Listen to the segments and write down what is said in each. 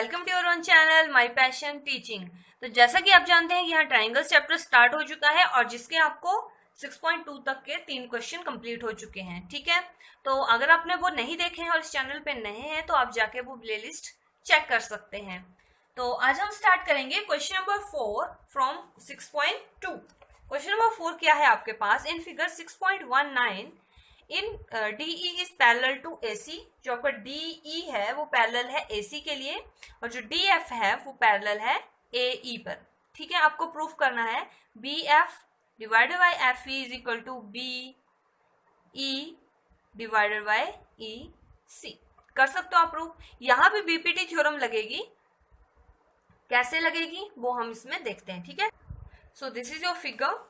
Welcome to your own channel my passion teaching. तो जैसा कि आप जानते हैं कि यहाँ ट्राइंगल्स चैप्टर स्टार्ट हो चुका है और जिसके आपको 6.2 तक के 3 क्वेश्चन कंप्लीट हो चुके हैं। ठीक है, तो अगर आपने वो नहीं देखे हैं और इस चैनल पे नए हैं तो आप जाके वो प्लेलिस्ट चेक कर सकते हैं। तो आज हम स्टार्ट करेंगे question number 4 from 6.2। Question number 4 क्या है आपके पास? In figure 6.19 in DE is parallel to AC। जो आपका DE है वो पैरेलल है AC के लिए और जो DF है वो पैरेलल है AE पर। ठीक है, आपको प्रूफ करना है BF divided by FE is equal to BE divided by EC। कर सकते हो आप प्रूफ। यहाँ भी BPT थ्योरम लगेगी, कैसे लगेगी वो हम इसमें देखते हैं। ठीक है, so this is your figure.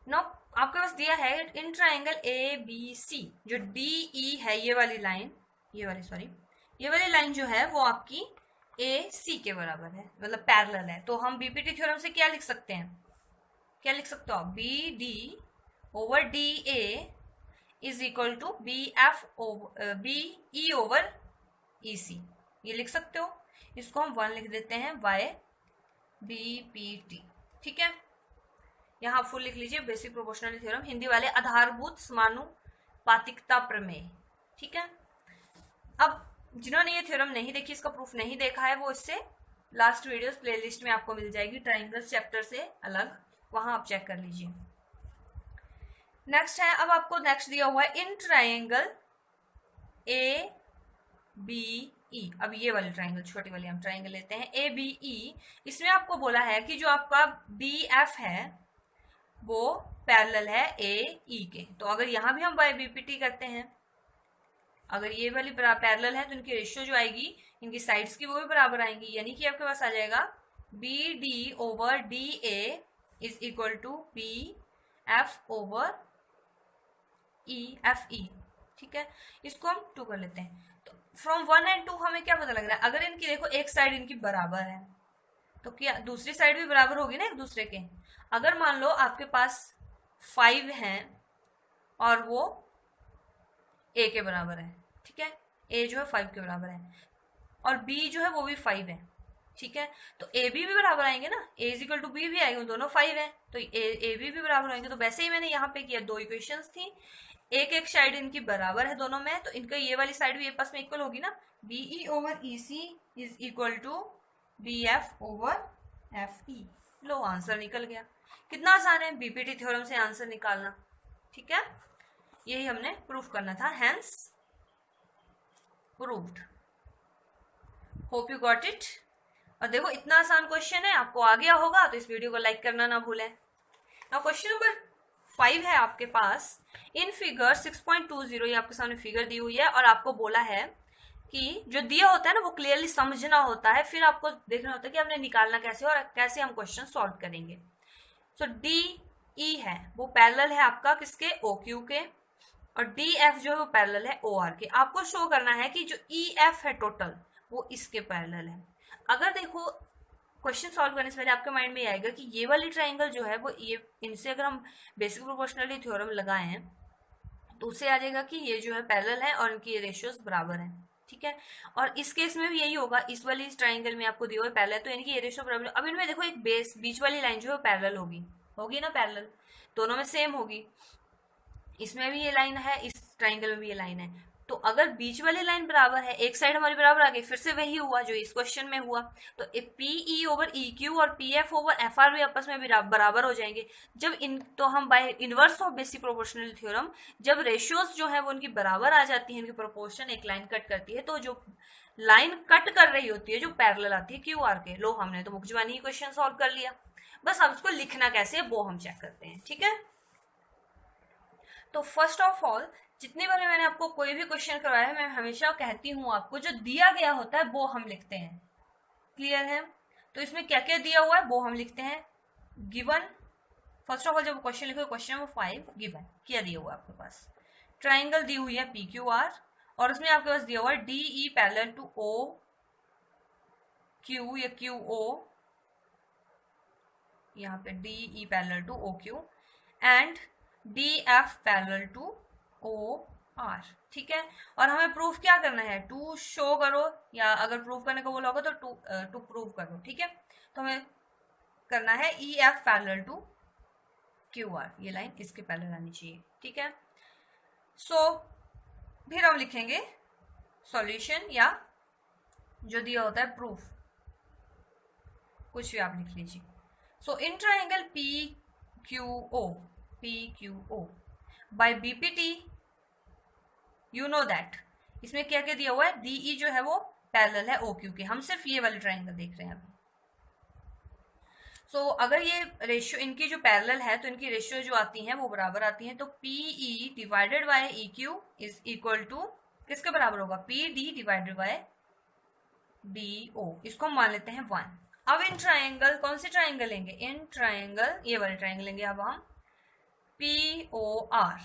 No आपके पास दिया है इन ट्राइंगल ABC जो DE है, ये वाली लाइन, ये वाली लाइन जो है वो आपकी AC के बराबर है, मतलब पैरेलल है। तो हम BPT थ्योरम से क्या लिख सकते हैं? क्या लिख सकते हो आप? BD over DA is equal to BF over BE over EC। ये लिख सकते हो। इसको हम 1 लिख देते हैं बाय BPT। ठीक है, यहाँ फुल लिख लीजिए बेसिक प्रोपोर्शनल थ्योरम, हिंदी वाले आधारभूत समानुपातिकता प्रमेय। ठीक है, अब जिन्होंने ये थ्योरम नहीं देखी, इसका प्रूफ नहीं देखा है, वो इससे लास्ट वीडियोस प्लेलिस्ट में आपको मिल जाएगी ट्राइंगल्स चैप्टर से अलग, वहां आप चेक कर लीजिए। नेक्स्ट है, अब आपको नेक्स्ट दिया हुआ है इन ट्राइंगल ABE। अब ये वाली ट्राइंगल, छोटी वाली हम ट्राइंगल लेते हैं ABE। इसमें आपको बोला है कि जो आपका BF है वो पैरेलल है AE के। तो अगर यहाँ भी हम बाय BPT करते हैं, अगर ये वाली पैरेलल है तो इनकी रेशियो जो आएगी इनकी साइड्स की वो भी बराबर आएंगी, यानी कि आपके पास आ जाएगा BD over DA is equal to BF over FE। ठीक है, इसको हम 2 कर लेते हैं। तो फ्रॉम 1 एंड 2 हमें क्या पता लग रहा है? अगर इनकी देखो एक साइड इनकी बराबर है तो क्या दूसरी साइड भी बराबर होगी ना एक दूसरे के। अगर मान लो आपके पास 5 हैं और वो A के बराबर है, ठीक है, A जो है 5 के बराबर है और B जो है वो भी 5 है। ठीक है, तो AB भी बराबर आएंगे ना, A is equal to B भी आएंगे, दोनों 5 है तो AB भी बराबर आएंगे। तो वैसे ही मैंने यहाँ पे किया, 2 इक्वेशंस थी, एक साइड इनकी बराबर है दोनों में, तो इनका ये वाली साइड भी आपस में इक्वल होगी ना। BE over EC is equal to BF over FE। लो, आंसर निकल गया। कितना आसान है BPT थ्योरम से आंसर निकालना। ठीक है, यही हमने प्रूफ करना था, hence proved. Hope you got it. और देखो इतना आसान क्वेश्चन है, आपको आ गया होगा तो इस वीडियो को लाइक करना ना भूलें। नाउ क्वेश्चन नंबर 5 है आपके पास इन फिगर 6.20। ये आपके सामने फिगर दी हुई है और आपको बोला है कि जो दिया होता है ना वो क्लियरली समझना होता है, फिर आपको देखना होता है कि आपने निकालना कैसे और कैसे हम क्वेश्चन सॉल्व करेंगे। सो DE है वो पैरेलल है आपका किसके? OQ के, और DF जो है वो पैरेलल है OR के। आपको शो करना है कि जो EF है टोटल वो इसके पैरेलल है। अगर देखो क्वेश्चन सॉल्व करने से पहले आपके माइंड में आएगा कि ये वाली ट्राइंगल जो है वो ये, इनसे अगर हम बेसिक प्रोपोर्शनलिटी थ्योरम लगाएं तो उससे आ जाएगा कि ये जो है पैरेलल है और इनकी रेशियोज बराबर हैं। ठीक है, और इस केस में भी यही होगा, इस वाली ट्राइंगल में आपको दिया हुआ पैरेलल, तो यानी कि ये रेशियो बराबर। अब इनमें देखो एक बीच वाली लाइन जो है पैरेलल होगी ना, पैरेलल दोनों में सेम होगी। इसमें भी ये लाइन है, इस ट्राइंगल में भी ये लाइन है। तो अगर बीच वाली लाइन बराबर है, एक साइड हमारी बराबर आ गई, फिर से वही हुआ जो इस क्वेश्चन में हुआ। तो PE ओवर EQ और PF ओवर FR भी आपस में बराबर हो जाएंगे जब तो हम by inverse of basic proportional theorem, जब रेशियोज जो है वो उनकी बराबर आ जाती है, इनकी प्रोपोर्शन एक लाइन कट करती है, तो जो लाइन कट कर रही होती है जो पैरेलल आती है QR के। लो, हमने तो मुखजबानी ही क्वेश्चन सॉल्व कर लिया, बस अब उसको लिखना कैसे है वो हम चेक करते हैं। ठीक है, तो फर्स्ट ऑफ ऑल जितनी बार मैंने आपको कोई भी क्वेश्चन करवाया है, मैं हमेशा कहती हूँ आपको जो दिया गया होता है वो हम लिखते हैं। क्लियर है? तो इसमें क्या क्या दिया हुआ है वो हम लिखते हैं। गिवन, फर्स्ट ऑफ ऑल जब क्वेश्चन लिखो, क्वेश्चन नंबर 5 गिवन क्या दिया हुआ है आपके पास? ट्राइंगल दी हुई है PQR और उसमें आपके पास दिया हुआ है DE पैरेलल टू OQ या QO, यहाँ पे DE parallel to OQ and DF parallel to OR। R, ठीक है। और हमें प्रूफ क्या करना है, टू शो करो, या अगर प्रूफ करने को बोला होगा तो टू प्रूव करो, ठीक है। तो हमें करना है E F parallel to Q R, ये लाइन इसके पैरेलल आनी चाहिए, ठीक है। सो फिर हम लिखेंगे सॉल्यूशन, या जो दिया होता है प्रूफ, कुछ भी आप लिख लीजिए। So in triangle P Q O by BPT you know that, इसमें क्या क्या दिया हुआ है, डीई जो है वो पैरेलल है ओ क्यू के। हम सिर्फ ये वाले ट्राइंगल देख रहे हैं अभी। सो अगर ये रेशियो इनकी जो पैरेलल है तो इनकी रेशियो जो आती है वो बराबर आती है। तो P E divided by E Q is equal to किसके बराबर होगा, P D divided by D O, इसको हम मान लेते हैं 1। अब इन ट्राइंगल, कौन से ट्राइंगल लेंगे, इन ट्राइंगल ये वाले ट्राइंगल लेंगे अब हम, पी ओ आर,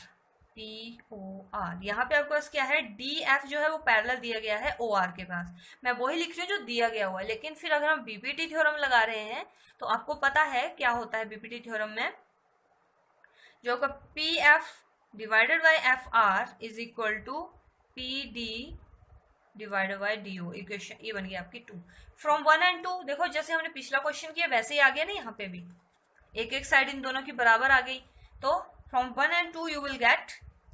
यहाँ पे आपके पास क्या है, डी एफ जो है वो पैरेलल दिया गया है ओ आर के पास। मैं वही लिख रही हूँ जो दिया गया हुआ है, लेकिन फिर अगर हम बीपीटी थ्योरम लगा रहे हैं तो आपको पता है क्या होता है बीपीटी थ्योरम में, जो का P F divided by F R is equal to P D divided by D O. Equation ये बन गई आपकी 2 फ्रॉम 1 एंड 2। देखो जैसे हमने पिछला क्वेश्चन किया वैसे ही आ गया ना, यहाँ पे भी एक एक साइड इन दोनों की बराबर आ गई। तो from 1 and 2 you will get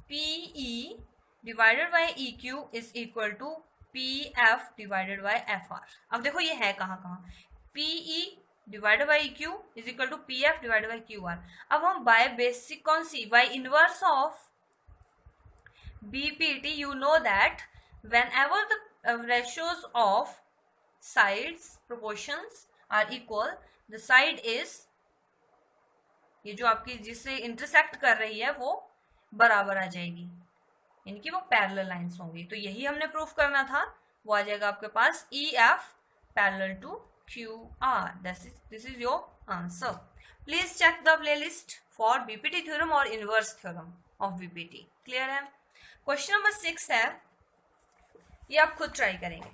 PE divided by E Q is equal to P F divided by F R. अब देखो ये है कहाँ कहाँ, PE divided by E Q is equal to P F divided by Q R. अब हम by basic कौन सी, by inverse of BPT you know that whenever the ratios of sides proportions are equal, the side is, ये जो आपकी जिससे intersect कर रही है वो बराबर आ जाएगी, इनकी वो पैरेलल लाइंस होंगी। तो यही हमने प्रूफ करना था, वो आ जाएगा आपके पास E F parallel to Q R. This is your answer. Please check the playlist for BPT theorem और inverse theorem of BPT. Clear है। क्वेश्चन नंबर 6 है, ये आप खुद ट्राई करेंगे।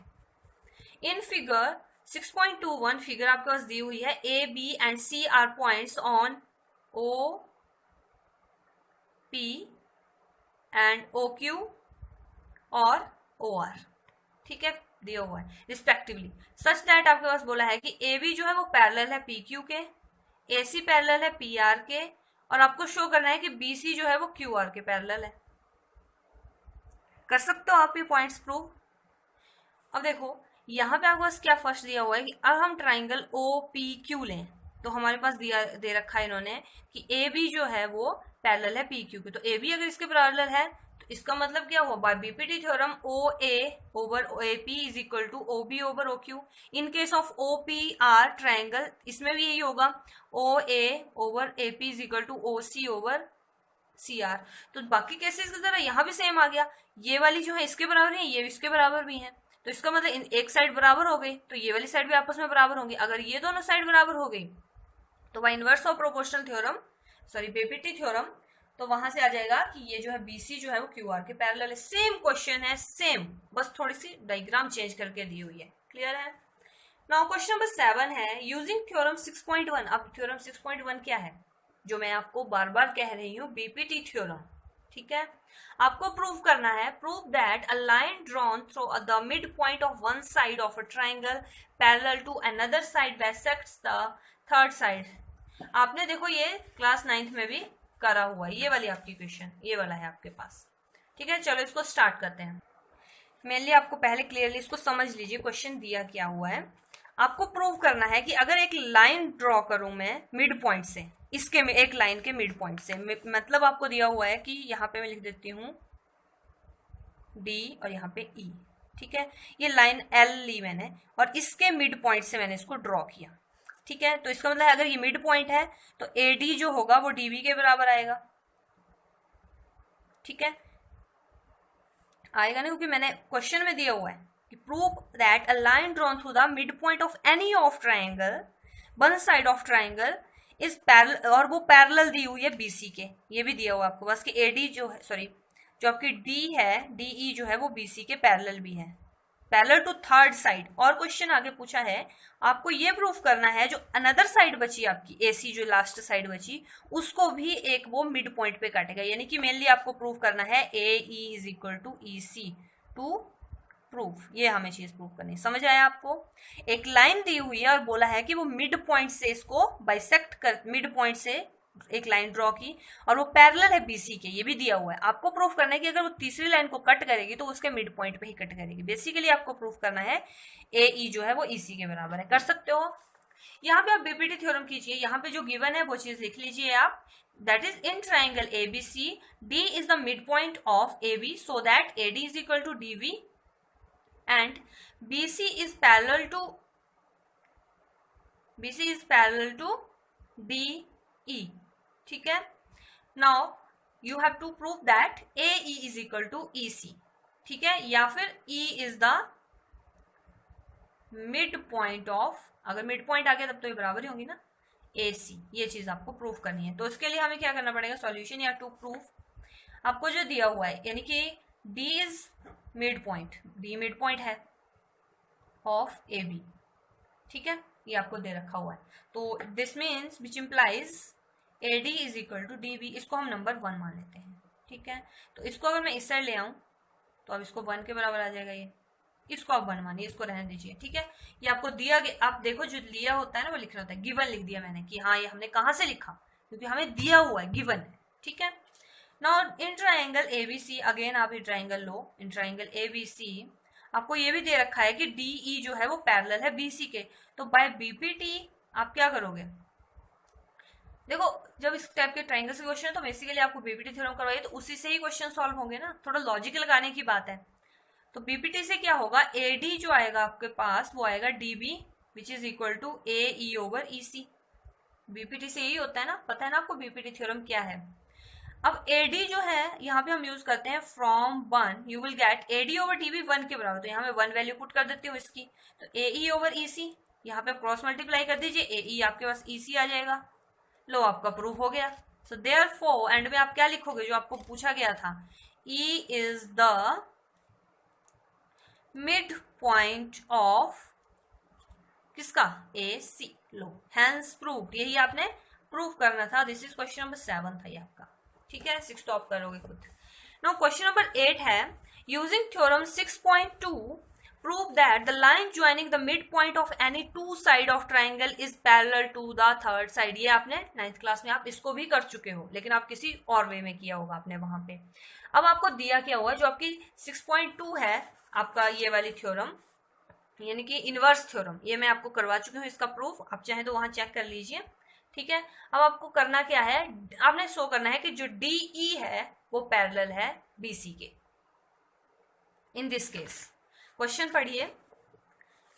इन फिगर 6.21 फिगर आपके पास दी हुई है, A B and C are points on O P and O Q और ओ आर, ठीक है, दिया हुआ है रिस्पेक्टिवली, सच दैट आपके पास बोला है कि ए बी जो है वो पैरेलल है पी क्यू के, ए सी पैरेलल है पी आर के, और आपको शो करना है कि बी सी जो है वो क्यू आर के पैरेलल है। कर सकते हो आप ये पॉइंट्स प्रूव। अब देखो यहाँ पे आपके पास क्या फर्स्ट दिया हुआ है कि अब हम ट्राइंगल ओ पी क्यू लें, तो हमारे पास दिया दे रखा है इन्होंने कि ए बी जो है वो पैरेलल है पी क्यू के। तो ए बी अगर इसके पैरेलल है तो इसका मतलब क्या हुआ, by BPT theorem O A over A P is equal to O B over O Q. In case of O P R triangle इसमें भी यही होगा, O A over A P is equal to O C over C R. तो बाकी cases की तरह यहाँ भी सेम आ गया, ये वाली जो है इसके बराबर है, ये इसके बराबर भी है, तो इसका मतलब एक साइड बराबर हो गई तो ये वाली साइड भी आपस में बराबर होंगी। अगर ये दोनों साइड बराबर हो गई तो by inverse of proportional theorem, sorry BPT theorem, तो वहां से आ जाएगा कि ये जो है बीसी जो है वो क्यूआर के पैरेलल है। सेम क्वेश्चन है, सेम, बस थोड़ी सी डायग्राम चेंज करके दी हुई है। क्लियर है। नाउ क्वेश्चन नंबर 7 है, यूजिंग थ्योरम 6.1। अब थ्योरम 6.1 क्या है, जो मैं आपको बार बार कह रही हूँ, बीपीटी थ्योरम, ठीक है। आपको प्रूव करना है, prove that a line drawn through the mid point of one side of a triangle parallel to another side bisects the third side. आपने देखो ये क्लास 9th में भी करा हुआ है, ये वाली आपकी क्वेश्चन ये वाला है आपके पास, ठीक है। चलो इसको स्टार्ट करते हैं। मेनली आपको पहले क्लियरली इसको समझ लीजिए क्वेश्चन दिया क्या हुआ है। आपको प्रूव करना है कि अगर एक लाइन ड्रॉ करूं मैं मिड पॉइंट से, इसके में एक लाइन के मिड पॉइंट से, मतलब आपको दिया हुआ है कि यहाँ पे मैं लिख देती हूँ डी और यहाँ पे ई, ठीक है। ये लाइन एल ली मैंने और इसके मिड पॉइंट से मैंने इसको ड्रॉ किया, ठीक है। तो इसका मतलब अगर ये मिड पॉइंट है तो ए डी जो होगा वो डी बी के बराबर आएगा, ठीक है, आएगा ना, क्योंकि मैंने क्वेश्चन में दिया हुआ है कि prove that a line drawn through the mid point of any of triangle, one side of triangle इस पैरेलल, और वो पैरेलल दी हुई है बीसी के, ये भी दिया हुआ है आपको बस कि एडी जो है, सॉरी जो आपकी डी है, डीई जो है वो बीसी के पैरेलल भी है, पैरेलल टू थर्ड साइड। और क्वेश्चन आगे पूछा है, आपको ये प्रूफ करना है जो अनदर साइड बची आपकी AC, जो लास्ट साइड बची, उसको भी एक वो मिड पॉइंट पे काटेगा। यानी कि मेनली आपको प्रूफ करना है AE is equal to EC to proof, ये हमें चीज प्रूफ करनी। समझ आया आपको? एक लाइन दी हुई है और बोला है कि वो मिड पॉइंट से इसको बाइसेक्ट कर, मिड पॉइंट से एक लाइन ड्रॉ की और वो पैरेलल है BC के, ये भी दिया हुआ है। आपको प्रूफ करना है कि अगर वो तीसरी लाइन को कट करेगी तो उसके मिड पॉइंट पे ही कट करेगी। बेसिकली आपको प्रूफ करना है AE जो है वो EC के बराबर है। कर सकते हो। यहाँ पे आप BPT थ्योरम कीजिए। यहाँ पे जो गिवन है वो चीज लिख लीजिए आप। That is in triangle ABC, D is the midpoint of AB, so that AD is equal to DB and BC is parallel to DE. ठीक है। Now you have to prove that AE is equal to EC। ठीक है, या फिर E is the mid point of, अगर mid point आ गया तब तो ये बराबर ही होंगी ना AC। ये चीज आपको प्रूफ करनी है। तो इसके लिए हमें क्या करना पड़ेगा, सॉल्यूशन या टू प्रूफ आपको जो दिया हुआ है, यानी कि D is mid point, D mid point है ऑफ AB। ठीक है, ये आपको दे रखा हुआ है। तो this means which implies AD is equal to DB। इसको हम नंबर 1 मान लेते हैं। ठीक है, तो इसको अगर मैं इस साइड ले आऊं तो अब इसको 1 के बराबर आ जाएगा। ये इसको आप 1 मानिए, इसको रहने दीजिए। ठीक है, ये आपको दिया गया, आप देखो जो लिया होता है ना वो लिखना होता है। गिवन लिख दिया मैंने कि हाँ ये हमने कहाँ से लिखा, क्योंकि हमें दिया हुआ है, गिवन है। ठीक है, now in triangle ABC, again आप ये ट्राइंगल लो। इन ट्राइंगल ABC आपको ये भी दे रखा है कि DE जो है वो पैरेलल है BC के। तो बाय BPT आप क्या करोगे, देखो जब इस टाइप के ट्राइंगल के क्वेश्चन है तो बेसिकली आपको BPT थ्योरम करवाइए तो उसी से ही क्वेश्चन सॉल्व होंगे ना, थोड़ा लॉजिक लगाने की बात है। तो BPT से क्या होगा, AD जो आएगा आपके पास वो आएगा DB which is equal to AE over EC। BPT से यही होता है ना, पता है ना आपको BPT थ्योरम क्या है। अब AD जो है यहाँ पे हम यूज करते हैं from 1 you will gate AD over DB 1 के बराबर। तो यहाँ मैं 1 वैल्यू पुट कर देती हूँ इसकी, तो AE ओवर EC यहाँ पे क्रॉस मल्टीप्लाई कर दीजिए, AE आपके पास EC आ जाएगा। लो आपका प्रूफ हो गया। सो देयरफॉर एंड में आप क्या लिखोगे जो आपको पूछा गया था, E is the mid point of किसका, AC। लो हैंस प्रूफ, यही आपने प्रूफ करना था। दिस इज क्वेश्चन नंबर 7 था ये आपका। ठीक है, 6 तो आप करोगे खुद। नाउ क्वेश्चन नंबर 8 है, using theorem 6.2 prove that the line joining the midpoint of any two side of triangle is parallel to the third side। ये आपने 9th क्लास में आप इसको भी कर चुके हो, लेकिन आप किसी और वे में किया होगा आपने वहां पे। अब आपको दिया क्या हुआ, जो आपकी 6.2 है आपका ये वाली थ्योरम, यानी कि इनवर्स थ्योरम, ये मैं आपको करवा चुकी हूँ इसका प्रूफ। आप चाहें तो वहां चेक कर लीजिए। ठीक है, अब आपको करना क्या है, आपने शो करना है कि जो DE है वो पैरेलल है BC के। इन दिस केस क्वेश्चन पढ़िए,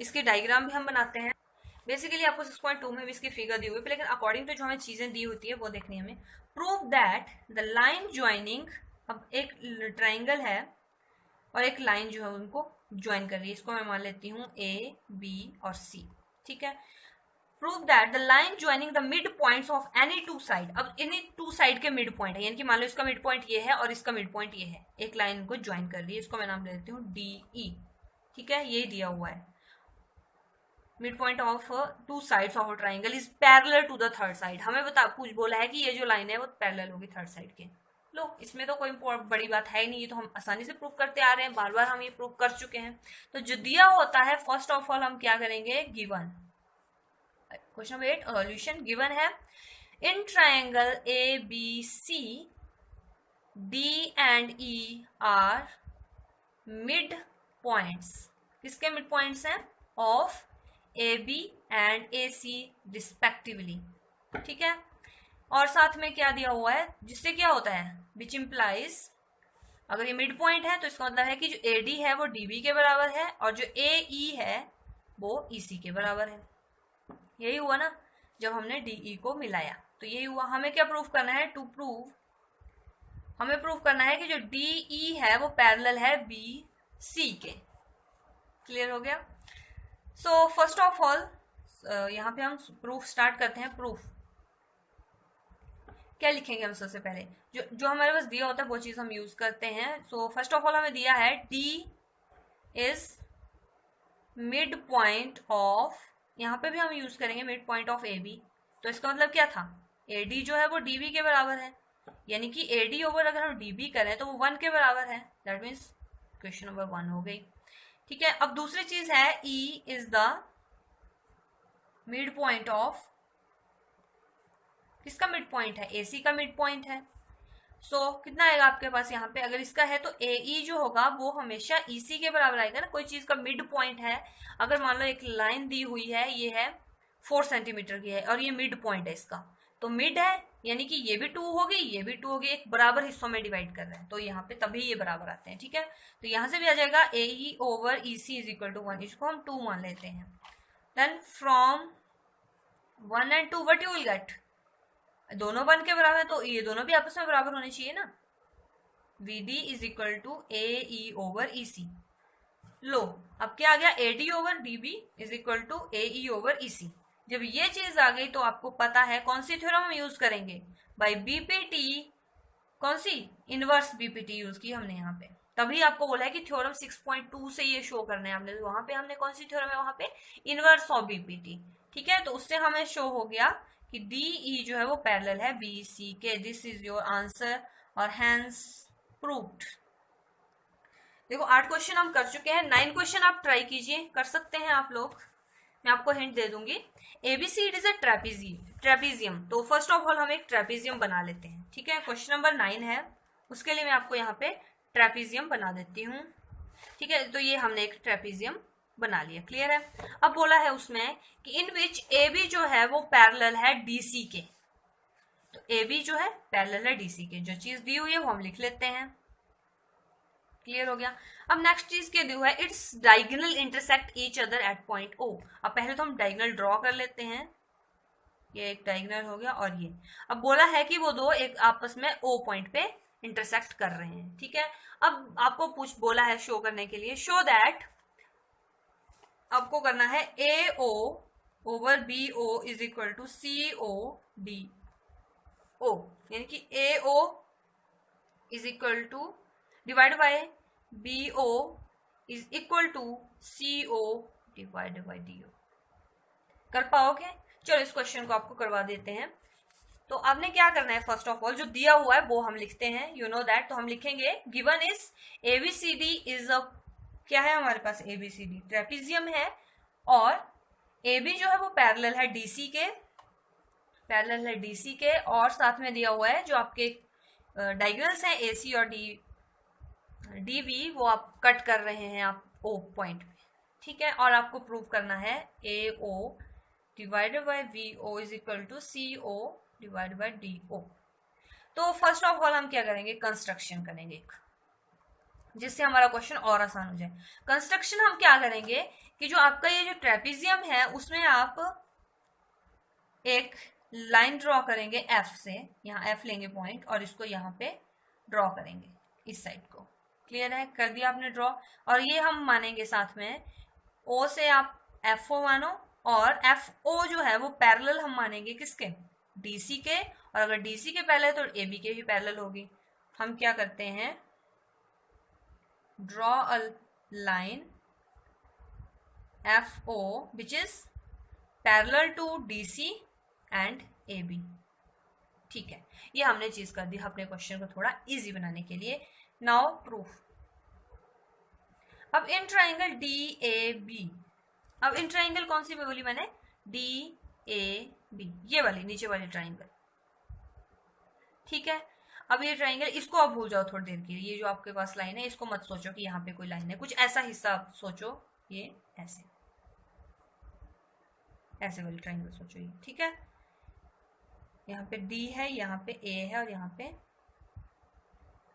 इसके डायग्राम भी हम बनाते हैं। बेसिकली आपको 6.2 में भी इसकी फिगर दी हुई है, लेकिन अकॉर्डिंग टू जो हमें चीजें दी होती है वो देखनी है हमें। Prove that the line joining, अब एक ट्राइंगल है और एक लाइन जो है उनको ज्वाइन कर रही है, इसको मैं मान लेती हूँ A, B और C। ठीक है, prove that the line joining the mid points of any two side. अब इन्हीं टू साइड के मिड पॉइंट है, यानी कि मान लो इसका मिड पॉइंट ये है और इसका मिड पॉइंट ये है, एक लाइन को ज्वाइन कर रही है, इसको मैं नाम दे देती हूँ DE। ठीक है, ये दिया हुआ है, mid point of two sides of a triangle is parallel to the third side. हमें कुछ बोला है कि ये जो लाइन है वो पैरेलल होगी थर्ड साइड के। लो इसमें तो कोई बड़ी बात है नहीं, ये तो हम आसानी से प्रूव करते आ रहे हैं, बार बार हम ये प्रूव कर चुके हैं। तो जो दिया होता है फर्स्ट ऑफ ऑल हम क्या करेंगे, given. Question number 8 solution given है, in triangle ABC D and E are mid points, किसके मिड पॉइंट्स हैं, of AB and AC respectively. ठीक है, और साथ में क्या दिया हुआ है, जिससे क्या होता है, विच इम्प्लाइज, अगर ये मिड पॉइंट है तो इसका मतलब है कि जो AD है वो DB के बराबर है और जो AE है वो EC के बराबर है। यही हुआ ना जब हमने DE को मिलाया, तो यही हुआ। हमें क्या प्रूफ करना है, टू प्रूव, हमें प्रूफ करना है कि जो DE है वो पैरेलल है BC के। क्लियर हो गया। सो फर्स्ट ऑफ ऑल यहाँ पे हम प्रूफ स्टार्ट करते हैं। प्रूफ क्या लिखेंगे हम सबसे पहले, जो हमारे पास दिया होता है वो चीज हम यूज करते हैं। सो फर्स्ट ऑफ ऑल हमें दिया है D is mid point of, यहाँ पे भी हम यूज करेंगे mid point of A B. तो इसका मतलब क्या था, ए डी जो है वो डी बी के बराबर है, यानी कि ए डी ओवर अगर हम डी बी करें तो वो 1 के बराबर है। दैट मीन्स क्वेश्चन नंबर 1 हो गई। ठीक है, अब दूसरी चीज है E is the mid point of, किसका मिड पॉइंट है, ए सी का मिड पॉइंट है। सो कितना आएगा आपके पास यहाँ पे, अगर इसका है तो ए ई जो होगा वो हमेशा ई सी के बराबर आएगा ना। कोई चीज का मिड पॉइंट है, अगर मान लो एक लाइन दी हुई है, ये है 4 सेंटीमीटर की है और ये मिड पॉइंट है इसका, तो मिड है यानी कि ये भी 2 होगी, ये भी 2 होगी, एक बराबर हिस्सों में डिवाइड कर रहे हैं, तो यहाँ पे तभी ये बराबर आते हैं। ठीक है, तो यहाँ से भी आ जाएगा A E over E C is equal to 1, इसको हम 2 मान लेते हैं। Then from 1 and 2 what you will get, दोनों 1 के बराबर है तो ये दोनों भी आपस में बराबर होने चाहिए ना। V D is equal to A E over E C. लो अब क्या आ गया, A D over D B is equal to A E over E C. जब ये चीज आ गई तो आपको पता है कौन सी थ्योरम हम यूज करेंगे, बाय बीपीटी। कौन सी, इनवर्स बीपीटी यूज की हमने यहाँ पे, तभी आपको बोला है कि थ्योरम 6.2 से ये शो करना है हमने। वहां पे हमने कौन सी थ्योरम है, वहां पे इनवर्स ऑफ बीपीटी। ठीक है, तो उससे हमें शो हो गया कि डी ई जो है वो पैरेलल है बी सी के। दिस इज योर आंसर और हैंस प्रूव्ड। देखो 8 क्वेश्चन हम कर चुके हैं, 9 क्वेश्चन आप ट्राई कीजिए, कर सकते हैं आप लोग। मैं आपको हिंट दे दूंगी, एबीसीडी इज अ ट्रेपीजियम। तो फर्स्ट ऑफ ऑल हम एक ट्रेपीजियम बना लेते हैं। ठीक है, क्वेश्चन नंबर 9 है, उसके लिए मैं आपको यहाँ पे ट्रेपीजियम बना देती हूँ। ठीक है, तो ये हमने एक ट्रेपीजियम बना लिया, क्लियर है। अब बोला है उसमें कि इन विच ए बी जो है वो पैरेलल है डीसी के। तो ए बी जो है पैरेलल है डीसी के, जो चीज दी हुई है वो हम लिख लेते हैं। क्लियर हो गया। अब नेक्स्ट चीज क्या दी हुआ है, it's diagonal intersect each other at point O. अब पहले तो हम डायगोनल ड्रॉ कर लेते हैं, ये एक डायगोनल हो गया और ये। अब बोला है कि वो दो एक आपस में ओ पॉइंट पे इंटरसेक्ट कर रहे हैं। ठीक है, अब आपको बोला है शो करने के लिए, शो दैट, आपको करना है A O over B O is equal to C O D O, यानी कि A O is equal to divide by B O is equal to C O divide by D O. कर पाओगे? चलो इस question को आपको करवा देते हैं। तो आपने क्या करना है, फर्स्ट ऑफ ऑल जो दिया हुआ है वो हम लिखते हैं, यू नो दैट। तो हम लिखेंगे given is A B C D is a, क्या है हमारे पास, एबीसीडी ट्रेपीजियम है और एबी जो है वो पैरेलल है डीसी के, पैरेलल है डीसी के, और साथ में दिया हुआ है जो आपके डायगोनल्स हैं एसी और डीबी, वो आप कट कर रहे हैं आप ओ पॉइंट पे। ठीक है, और आपको प्रूव करना है A O divided by V O is equal to C O divide by D O. तो फर्स्ट ऑफ ऑल हम क्या करेंगे, कंस्ट्रक्शन करेंगे एक, जिससे हमारा क्वेश्चन और आसान हो जाए। कंस्ट्रक्शन हम क्या करेंगे कि जो आपका ये जो ट्रेपीजियम है उसमें आप एक लाइन ड्रॉ करेंगे एफ से, यहाँ एफ लेंगे पॉइंट और इसको यहाँ पे ड्रॉ करेंगे इस साइड को। क्लियर है, कर दिया आपने ड्रॉ। और ये हम मानेंगे साथ में ओ से आप एफ ओ मानो, और एफ ओ जो है वो पैरेलल हम मानेंगे किसके, डीसी के, और अगर डीसी के पैरेलल तो एबी के भी पैरेलल होगी। हम क्या करते हैं, draw a line F O which is parallel to D C and A B. ठीक है, ये हमने चीज कर दी अपने क्वेश्चन को थोड़ा इजी बनाने के लिए। Now proof. अब in triangle D A B, अब इन ट्राइंगल कौन सी बोली मैंने, डी ए बी, ये वाली नीचे वाली ट्राइंगल। ठीक है, अब ये ट्राइंगल, इसको आप भूल जाओ थोड़ी देर के लिए, ये जो आपके पास लाइन है इसको मत सोचो कि यहाँ पे कोई लाइन है, कुछ ऐसा हिस्सा आप सोचो, ये ऐसे ऐसे वाली ट्राइंगल सोचो ये। ठीक है, यहाँ पे डी है, यहाँ पे ए है और यहाँ पे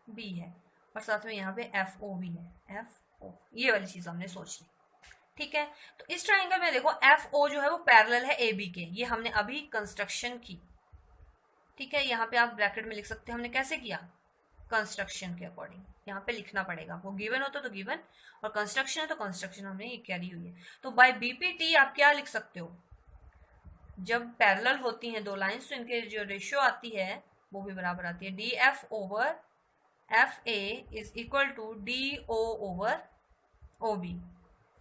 बी है, और साथ में यहाँ पे एफ ओ भी है, एफ ओ, ये वाली चीज हमने सोच ली। ठीक है, तो इस ट्राइंगल में देखो एफ ओ जो है वो पैरेलल है ए बी के, ये हमने अभी कंस्ट्रक्शन की। ठीक है, यहाँ पे आप ब्रैकेट में लिख सकते हैं हमने कैसे किया, कंस्ट्रक्शन के अकॉर्डिंग यहाँ पे लिखना पड़ेगा। वो गिवन होता तो गिवन, और कंस्ट्रक्शन है तो कंस्ट्रक्शन हमने ये करी हुई है। तो बाय बीपीटी आप क्या लिख सकते हो, जब पैरेलल होती हैं दो लाइंस तो इनके जो रेशियो आती है वो भी बराबर आती है, D F over F A is equal to D O over O B.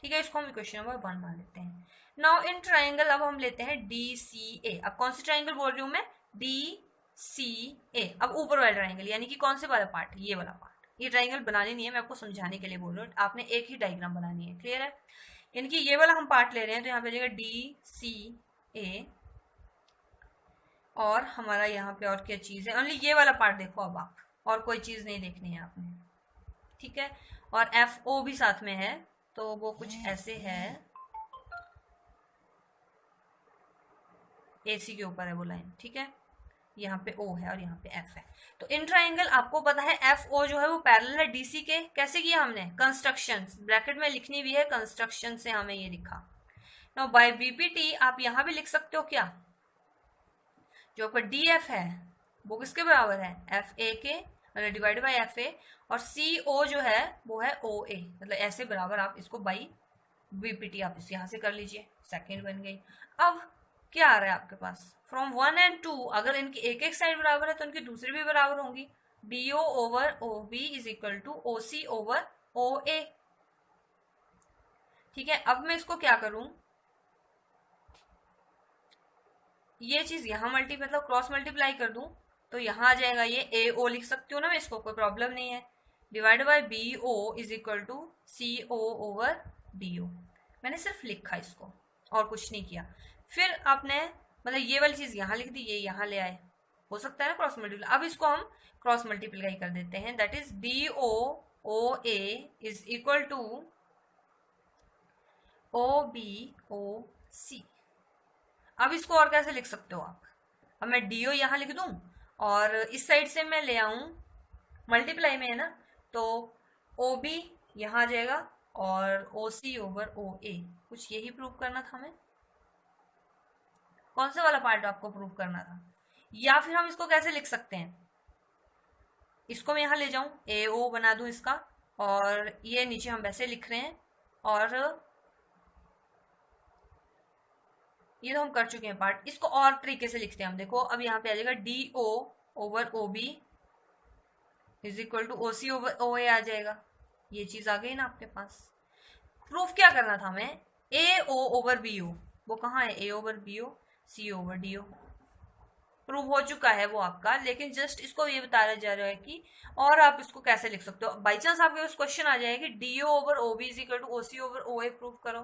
ठीक है, इसको हम इक्वेशन नंबर 1 मान लेते हैं। नाउ इन ट्राइंगल अब हम लेते हैं DCA। अब कौन सी ट्राइंगल बोल रही हूँ मैं? DCA। अब ऊपर वाला ट्राइंगल यानी कि कौन से वाला पार्ट? ये वाला पार्ट। ये ट्राइंगल बनानी नहीं है, मैं आपको समझाने के लिए बोल रही हूँ, आपने एक ही डायग्राम बनानी है। क्लियर है? यानी कि ये वाला हम पार्ट ले रहे हैं, तो यहाँ पे जाएगा DCA और हमारा यहाँ पे और क्या चीज है? ओनली ये वाला पार्ट देखो अब आप, और कोई चीज नहीं देखनी है आपने। ठीक है, और FO भी साथ में है, तो वो कुछ ऐसे है, AC के ऊपर है वो लाइन। ठीक है, यहाँ पे O है और यहाँ पे F है। तो इन ट्राइंगल आपको पता है FO जो है वो पैरेलल है DC के। कैसे किया हमने? कंस्ट्रक्शन, ब्रैकेट में लिखनी भी है, कंस्ट्रक्शन से हमें ये लिखा। नाउ बाय BPT आप यहाँ भी लिख सकते हो क्या? जो आपका DF है वो किसके बराबर है? FA के, मतलब डिवाइड बाय FA, और CO जो है वो है OA, मतलब ऐसे बराबर आप इसको बाई BPT आप इस यहाँ से कर लीजिए। सेकेंड बन गई। अब क्या आ रहा है आपके पास? फ्रॉम 1 and 2 अगर इनकी एक एक साइड बराबर है तो इनकी दूसरी भी बराबर होंगी। DO over OB is equal to OC over OA। ठीक है, अब मैं इसको क्या करूं? ये चीज यहां मतलब क्रॉस मल्टीप्लाई कर दूं तो यहां आ जाएगा ये AO लिख सकती हूँ ना मैं इसको, कोई प्रॉब्लम नहीं है। Divide by BO is equal to CO over DO। मैंने सिर्फ लिखा इसको और कुछ नहीं किया। फिर आपने मतलब ये वाली चीज यहां लिख दी, ये यहां ले आए, हो सकता है ना क्रॉस मल्टीप्लाई। अब इसको हम क्रॉस मल्टीप्लाई कर देते हैं, that is DO OA is equal to OB OC। अब इसको और कैसे लिख सकते हो आप? अब मैं DO यहां लिख दूं और इस साइड से मैं ले आऊं, मल्टीप्लाई में है ना, तो OB यहां आ जाएगा और OC ओवर OA। कुछ यही प्रूव करना था हमें। कौन सा वाला पार्ट आपको प्रूव करना था? या फिर हम इसको कैसे लिख सकते हैं? इसको मैं यहां ले जाऊं, AO बना दूं इसका, और ये नीचे हम वैसे लिख रहे हैं, और ये तो हम कर चुके हैं पार्ट। इसको और तरीके से लिखते हैं हम। देखो अब यहाँ पे आ जाएगा DO over OB is equal to OC over OA आ जाएगा। ये चीज आ गई ना आपके पास। प्रूफ क्या करना था हमें? AO ओवर BO, वो कहाँ है? A over BO C over DO। Prove हो चुका है वो आपका, लेकिन जस्ट इसको ये बताया जा रहा है कि और आप इसको कैसे लिख सकते हो। बाई चांस आपके पास क्वेश्चन आ जाए कि DO over OB is equal to OC over OA prove करो,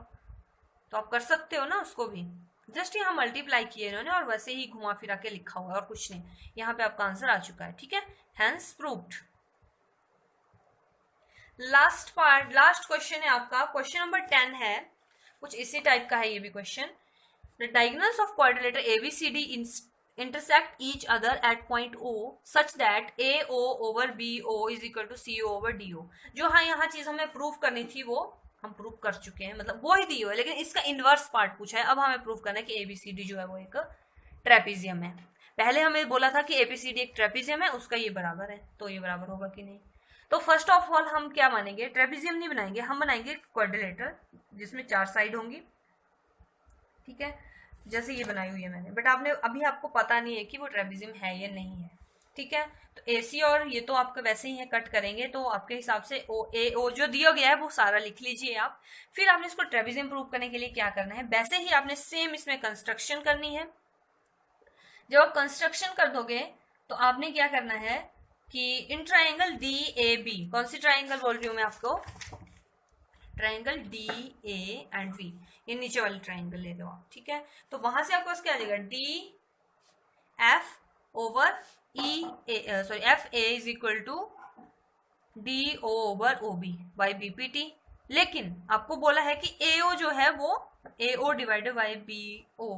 तो आप कर सकते हो ना उसको भी। जस्ट यहाँ मल्टीप्लाई किए इन्होंने और वैसे ही घुमा फिरा के लिखा हुआ है और कुछ नहीं। यहाँ पे आपका आंसर आ चुका है। ठीक है, हेंस प्रूव्ड। लास्ट क्वेश्चन है आपका, क्वेश्चन नंबर 10 है, कुछ इसी टाइप का है ये भी question. The diagonals of quadrilateral ABCD intersect each other at point O such that AO over BO is equal to CO over DO। जो हाँ यहाँ चीज हमें प्रूव करनी थी वो हम प्रूव कर चुके हैं, मतलब वो ही दी हुई है, लेकिन इसका इनवर्स पार्ट पूछा है। अब हमें प्रूव करना है कि ABCD जो है वो एक ट्रेपीजियम है। पहले हमें बोला था कि ABCD एक ट्रेपीजियम है, उसका ये बराबर है, तो ये बराबर होगा कि नहीं? तो फर्स्ट ऑफ ऑल हम क्या मानेंगे? ट्रेपीजियम नहीं बनाएंगे, हम बनाएंगे क्वाड्रिलेटर जिसमें 4 साइड होंगी। ठीक है, जैसे ये बनाई हुई है मैंने, बट आपने अभी आपको पता नहीं है कि वो ट्रेपीजियम है या नहीं है। ठीक है, तो AC और ये तो आपका वैसे ही है, कट करेंगे तो आपके हिसाब से AO जो दिया गया है वो सारा लिख लीजिए आप। फिर आपने इसको ट्रेपीजियम प्रूव करने के लिए क्या करना है? वैसे ही आपने सेम इसमें कंस्ट्रक्शन करनी है। जब आप कंस्ट्रक्शन कर दोगे तो आपने क्या करना है कि इन ट्राइंगल DAB, कौन सी ट्राइंगल बोल रही हूँ मैं आपको? ट्राइंगल DA एंड B, ये नीचे वाली ट्राइंगल ले लो आप। ठीक है, तो वहां से आपको क्या आ जाएगा? DF over FA is equal to DO over OB by BPT। लेकिन आपको बोला है कि AO जो है वो AO divided by BO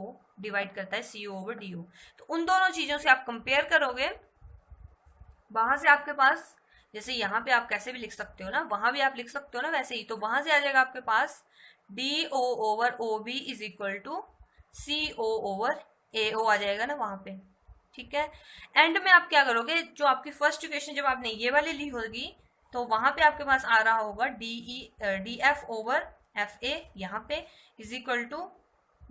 divide करता है CO ओवर DO। तो उन दोनों चीजों से आप कंपेयर करोगे, वहां से आपके पास, जैसे यहाँ पे आप कैसे भी लिख सकते हो ना, वहां भी आप लिख सकते हो ना वैसे ही, तो वहां से आ जाएगा आपके पास DO over OB is equal to CO over AO आ जाएगा ना वहां पे। ठीक है, एंड में आप क्या करोगे? जो आपकी फर्स्ट इक्वेशन जब आपने ये वाली ली होगी तो वहां पे आपके पास आ रहा होगा DF ओवर FA यहाँ पे is equal to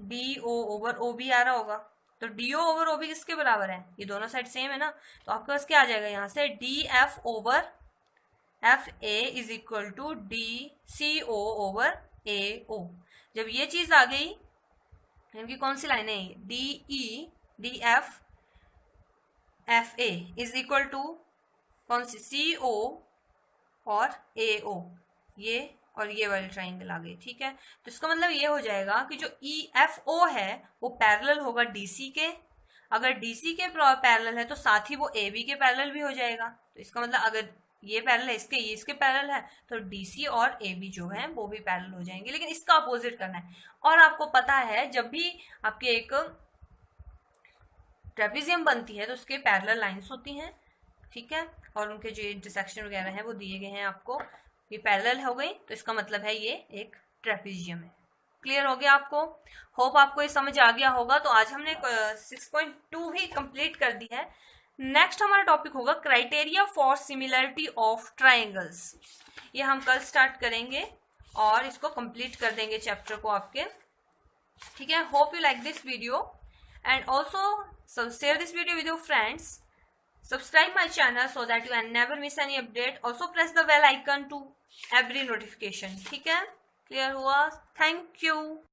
DO over OB आ रहा होगा। तो DO ओवर OB किसके बराबर है? ये दोनों साइड सेम है ना, तो आपके पास क्या आ जाएगा यहाँ से? DF over FA is equal to DCO over AO। जब ये चीज आ गई, इनकी कौन सी लाइन है, DE DF FA is equal to कौन सी, CO और AO, ये और ये वाली ट्राइंगल आ गई, ठीक है। तो इसका मतलब ये हो जाएगा कि जो EFO है वो पैरेलल होगा DC के, अगर DC के पैरेलल है तो साथ ही वो AB के पैरेलल भी हो जाएगा। तो इसका मतलब अगर ये पैरेलल है इसके, ये इसके पैरेलल है, तो DC और AB जो है वो भी पैरेलल हो जाएंगे, लेकिन इसका अपोजिट करना है। और आपको पता है जब भी आपके एक ट्रेपेजियम बनती है तो उसके पैरेलल लाइंस होती हैं, ठीक है, और उनके जो इंटरसेक्शन वगैरह है वो दिए गए हैं आपको, ये पैरेलल हो गई, तो इसका मतलब है ये एक ट्रेपेजियम है। क्लियर हो गया आपको? होप आपको ये समझ आ गया होगा। तो आज हमने 6.2 भी कंप्लीट कर दी है। नेक्स्ट हमारा टॉपिक होगा criteria for similarity of triangles. ये हम कल स्टार्ट करेंगे और इसको कंप्लीट कर देंगे चैप्टर को आपके, ठीक है। Hope you like this video and also share this video with your friends. Subscribe my channel so that you never miss any update. Also press the bell icon to every notification, ठीक है। Clear हुआ? Thank you.